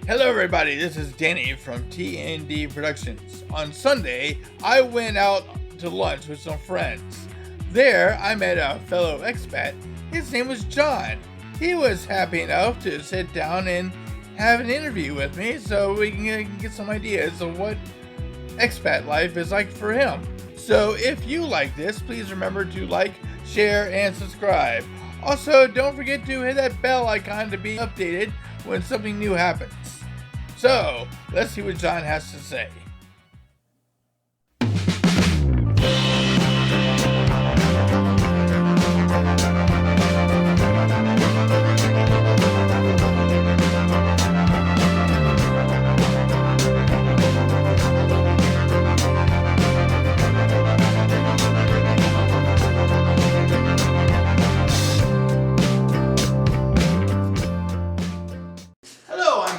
Hello everybody, this is Danny from T&D Productions. On Sunday, I went out to lunch with some friends. There, I met a fellow expat. His name was John. He was happy enough to sit down and have an interview with me so we can get some ideas of what expat life is like for him. So if you like this, please remember to like, share, and subscribe. Also, don't forget to hit that bell icon to be updated when something new happens. So, let's see what John has to say.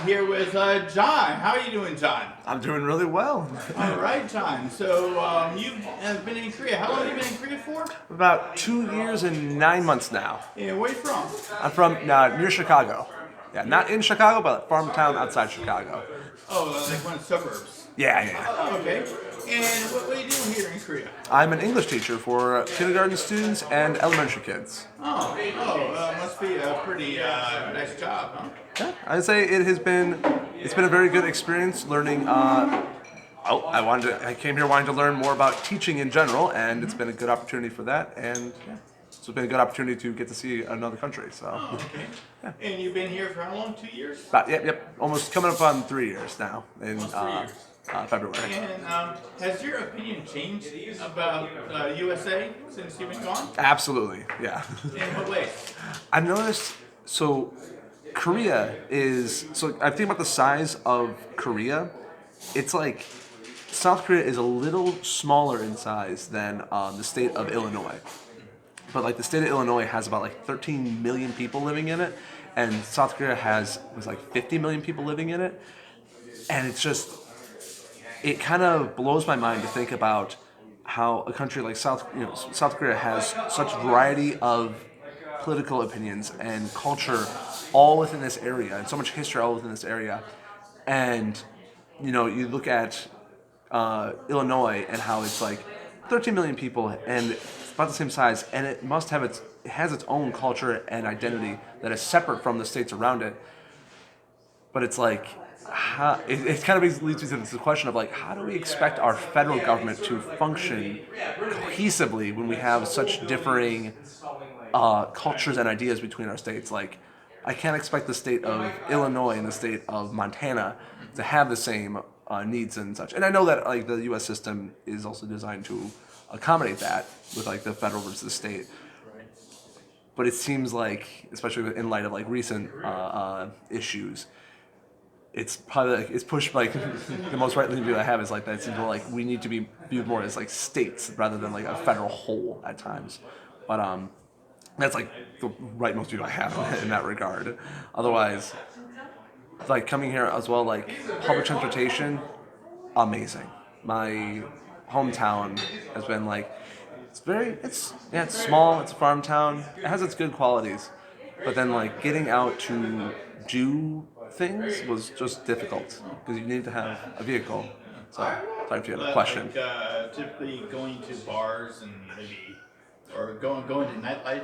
Here with John. How are you doing, John? I'm doing really well. All right, John. So you have been in Korea. How long have you been in Korea for? About 2 years and 9 months now. Yeah, where are you from? I'm from near Chicago. Yeah, not in Chicago, but a farm town outside Chicago. Oh, like one of the suburbs. Yeah. Oh, okay. And what are you doing here in Korea? I'm an English teacher for kindergarten students and elementary kids. Must be a pretty nice job, huh? Yeah, I'd say it's been a very good experience learning. I came here wanting to learn more about teaching in general, and it's been a good opportunity for that. And so it's been a good opportunity to get to see another country. So. Oh, okay. Yeah. And you've been here for how long? 2 years? Yep. Almost coming up on 3 years now. In 3 years. February. And has your opinion changed about USA since you've been gone? Absolutely, yeah. In what way? I've noticed, so Korea is, so I think about the size of Korea, it's like South Korea is a little smaller in size than the state of Illinois. But like the state of Illinois has about like 13 million people living in it, and South Korea was like 50 million people living in it. And it's just, it kind of blows my mind to think about how a country like South Korea has such variety of political opinions and culture all within this area, and so much history all within this area. And you look at Illinois and how it's like 13 million people and it's about the same size, and it has its own culture and identity that is separate from the states around it. But it's like, it kind of leads me to this question of like, how do we expect our federal government to function cohesively when we have such differing cultures and ideas between our states? Like, I can't expect the state of Illinois and the state of Montana to have the same needs and such. And I know that like the U.S. system is also designed to accommodate that with like the federal versus the state. But it seems like, especially in light of like recent issues, it's probably like, it's pushed like the most right-leaning view I have is like that. It seems more like we need to be viewed more as like states rather than like a federal whole at times. But that's like the rightmost view I have in that regard. Otherwise, like coming here as well, like public transportation, amazing. My hometown has been like, it's small, it's a farm town, it has its good qualities, but then like getting out to do things was just difficult because you need to have a vehicle. So, sorry if you had a question. Like, typically going to bars and or going to nightlife.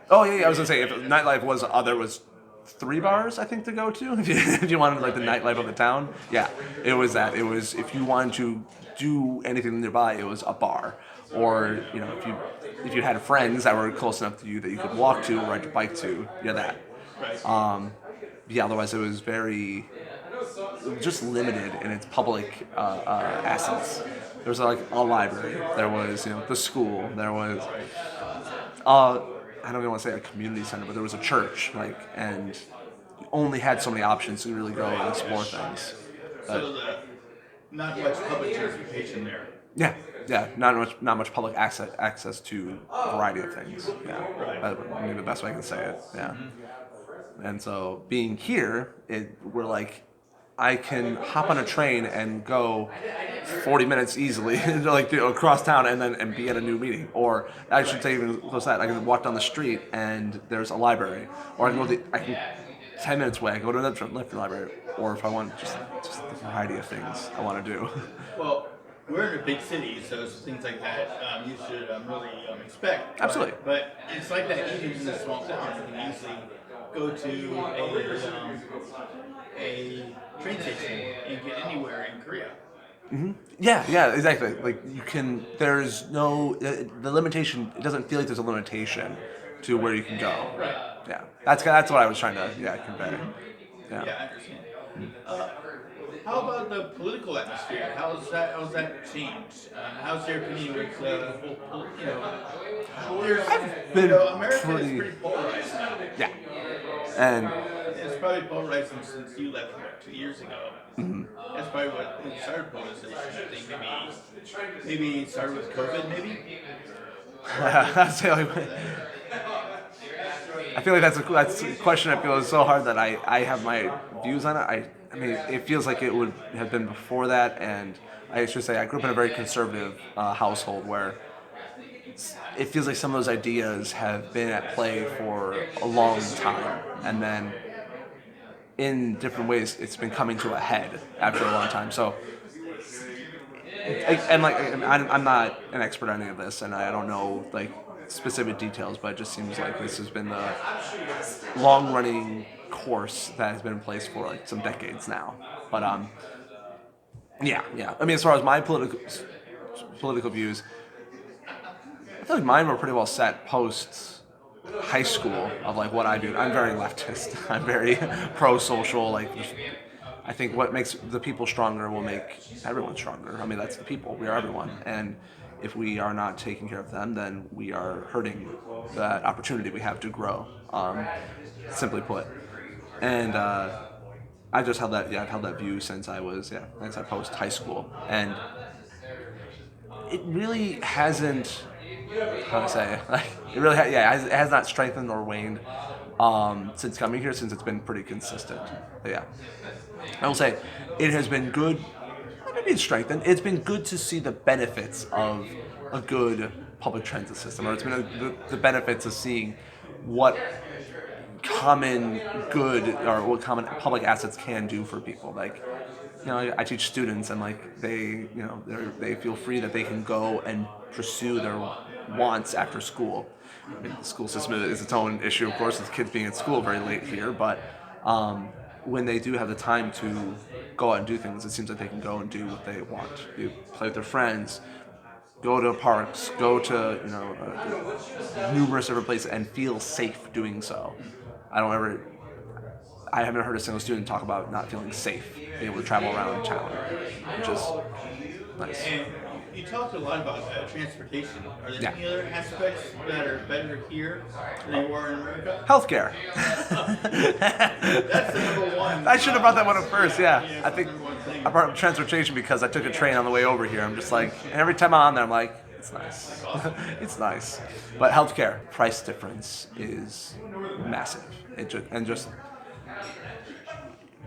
Oh yeah, I was gonna say if nightlife was there was 3 bars I think to go to if you wanted like the nightlife of the town. Yeah, it was that. It was if you wanted to do anything nearby, it was a bar, or if you had friends that were close enough to you that you could walk to or ride your bike to, that. Right. Otherwise it was very just limited in its public assets. There was like a library, there was the school, there was I don't even want to say a community center, but there was a church, and you only had so many options to really go and explore things. Not much public transportation there. Yeah, not much public access to a variety of things. Yeah, that would be the best way I can say it. Yeah. Mm-hmm. And so being here, we're like, I can hop on a train and go 40 minutes easily across town and be at a new meeting. Or I should say even close to that, I can walk down the street and there's a library. Or I can 10 minutes away, I can go to another library. or if I want just the variety of things I want to do. Well, we're in a big city, so things like that you should really expect. Absolutely. But it's like that even in a small town. You can easily go to a train station and get anywhere in Korea. Yeah, yeah, exactly. Like you can. There's no the limitation. It doesn't feel like there's a limitation to where you can go. Right. Yeah, that's what I was trying to convey. Yeah. Yeah, I understand. Uh, how about the political atmosphere? How's that changed? How's your opinion with the whole, there's, Been America is pretty. pretty polarized now. Yeah, and It's probably polarizing since you left what, 2 years ago. That's probably what started polarization. I think maybe it started with COVID. Maybe. that's the only way. I feel like that's a question. I feel is so hard that I have my views on it. I mean, it feels like it would have been before that, and I should say I grew up in a very conservative household where it feels like some of those ideas have been at play for a long time, and then in different ways it's been coming to a head after a long time. So, and like I'm not an expert on any of this, and I don't know like specific details, but it just seems like this has been the long running course that has been in place for like some decades now. But yeah. I mean, as far as my political views, I feel like mine were pretty well set post high school of like what I do. I'm very leftist. I'm very pro social. Like, I think what makes the people stronger will make everyone stronger. I mean, that's the people. We are everyone, and if we are not taking care of them, then we are hurting that opportunity we have to grow. Simply put, and I just held that. Yeah, I've held that view since I was since I post high school, and it really hasn't. How to say like it really it has not strengthened or waned since coming here, since it's been pretty consistent. But yeah, I will say it has been good. Maybe it's strengthened. It's been good to see the benefits of a good public transit system, or it's been the benefits of seeing what common good or what common public assets can do for people. Like, I teach students, and like they feel free that they can go and pursue their wants after school. I mean, the school system is its own issue, of course, with kids being at school very late here, but when they do have the time to go out and do things, it seems like they can go and do what they want. Play with their friends, go to parks, go to numerous different places, and feel safe doing so. I haven't heard a single student talk about not feeling safe being able to travel around town, which is nice. And you talked a lot about transportation. Are there any other aspects that are better here than they were in America? Healthcare. That's the number one. I should have brought that one up first. Yeah, I think I brought up transportation because I took a train on the way over here. I'm just like, and every time I'm on there, I'm like, it's nice. It's nice. But healthcare price difference is massive.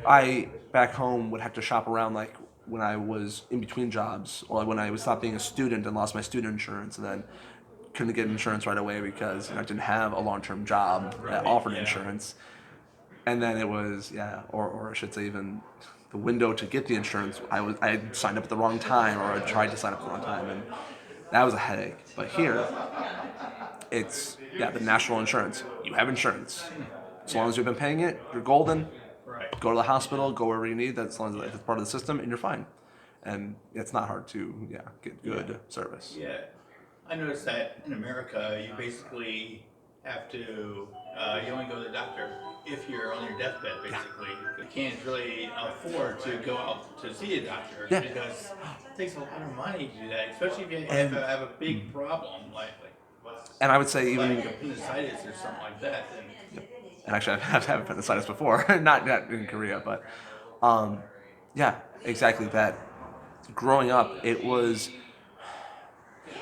I back home would have to shop around like when I was in between jobs, or when I was stopped being a student and lost my student insurance, and then couldn't get insurance right away because I didn't have a long-term job that offered insurance. And then it was or I should say even the window to get the insurance, I signed up at the wrong time, or I tried to sign up at the wrong time, and that was a headache. But here, it's the national insurance. You have insurance. As long as you've been paying it, you're golden. Right. Go to the hospital, go wherever you need. As long as it's part of the system, and you're fine. And it's not hard to get good service. Yeah, I noticed that in America, you basically have to you only go to the doctor if you're on your deathbed. Basically, you can't really afford to go out to see a doctor because it takes a lot of money to do that, especially if you have a big problem like and I would say even like appendicitis or something like that. And actually, I've had appendicitis before, not in Korea, but exactly that. Growing up, it was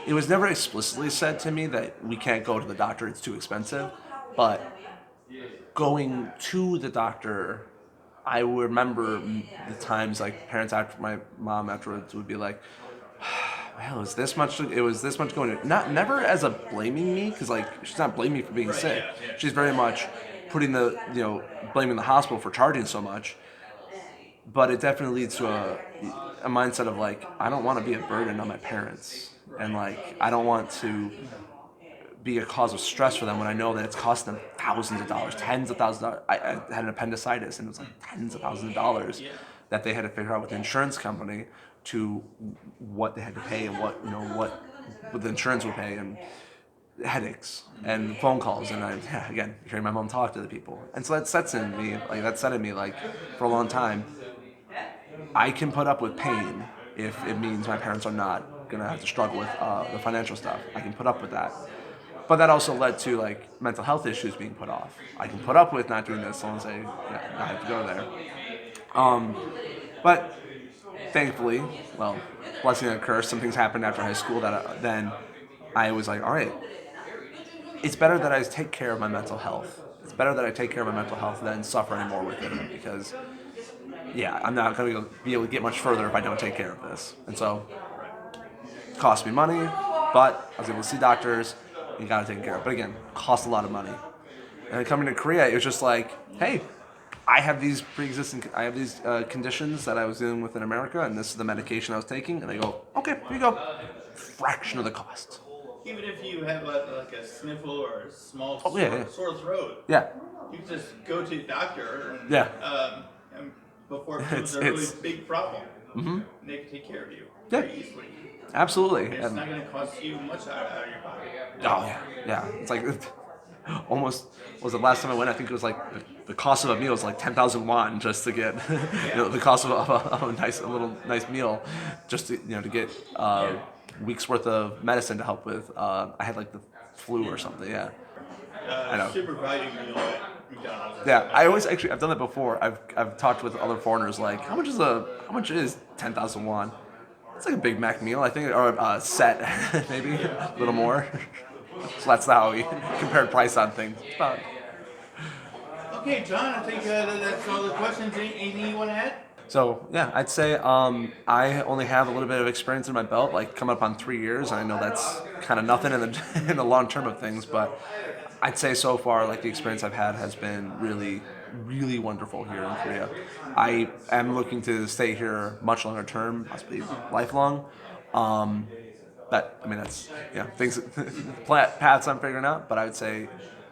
never explicitly said to me that we can't go to the doctor; it's too expensive. But going to the doctor, I remember the times like parents after my mom afterwards would be like, well, it was this much going to, not never as a blaming me, because like she's not blaming me for being sick. She's very much putting blaming the hospital for charging so much. but it definitely leads to a mindset of like, I don't want to be a burden on my parents, and like I don't want to be a cause of stress for them when I know that it's costing them thousands of dollars, tens of thousands of dollars. I had an appendicitis, and it was like tens of thousands of dollars that they had to figure out with the insurance company to what they had to pay and what the insurance would pay, and headaches and phone calls, and again hearing my mom talk to the people, and so that sets in me that set in me like for a long time. I can put up with pain if it means my parents are not gonna have to struggle with the financial stuff. I can put up with that. But that also led to like mental health issues being put off. I can put up with not doing this as long as I have to go there. But thankfully, well, blessing and curse, some things happened after high school that then I was like, all right, it's better that I take care of my mental health. It's better that I take care of my mental health than suffer anymore with it, because I'm not going to be able to get much further if I don't take care of this. And so it cost me money, but I was able to see doctors and got it taken care of. But again, it cost a lot of money. And then coming to Korea, it was just like, hey, I have these conditions that I was dealing with in America, and this is the medication I was taking. And they go, okay, here you go. Fraction of the cost. Even if you have like a sniffle or a small sore throat, you can just go to the doctor and before it becomes a really big problem, and they can take care of you very easily. Absolutely. It's not going to cost you much out of your pocket. Oh, yeah. It's like almost, was the last time I went, I think it was like the cost of a meal was like 10,000 won just to get, the cost of a little nice meal just to, to get week's worth of medicine to help with. I had like the flu or something, I know. Super value meal at McDonald's. Yeah, I've done that before. I've talked with other foreigners like, how much is 10,000 won? It's like a Big Mac meal, I think, or a set, maybe a little more. So that's how we compared price on things. Okay, John, I think that's all the questions. Anything you want to add? So I'd say I only have a little bit of experience in my belt, like coming up on 3 years, and I know that's kind of nothing in the long term of things, but I'd say so far, like the experience I've had has been really, really wonderful here in Korea. I am looking to stay here much longer term, possibly lifelong. But I mean, that's things, paths I'm figuring out. But I would say,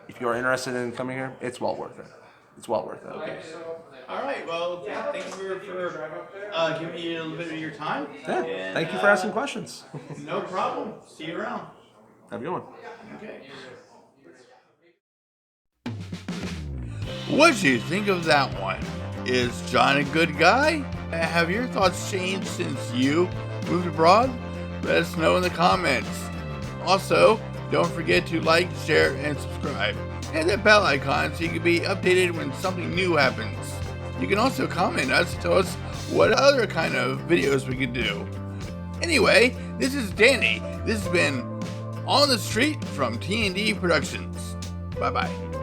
if you are interested in coming here, it's well worth it. It's well worth it. Okay. All right. Well, thank you for giving me a little bit of your time. Yeah. And, thank you for asking questions. No problem. See you around. Have a good one. Okay. What do you think of that one? Is John a good guy? Have your thoughts changed since you moved abroad? Let us know in the comments. Also, don't forget to like, share, and subscribe. And that bell icon so you can be updated when something new happens. You can also comment us and tell us what other kind of videos we could do. Anyway, this is Danny. This has been On the Street from T&D Productions. Bye-bye.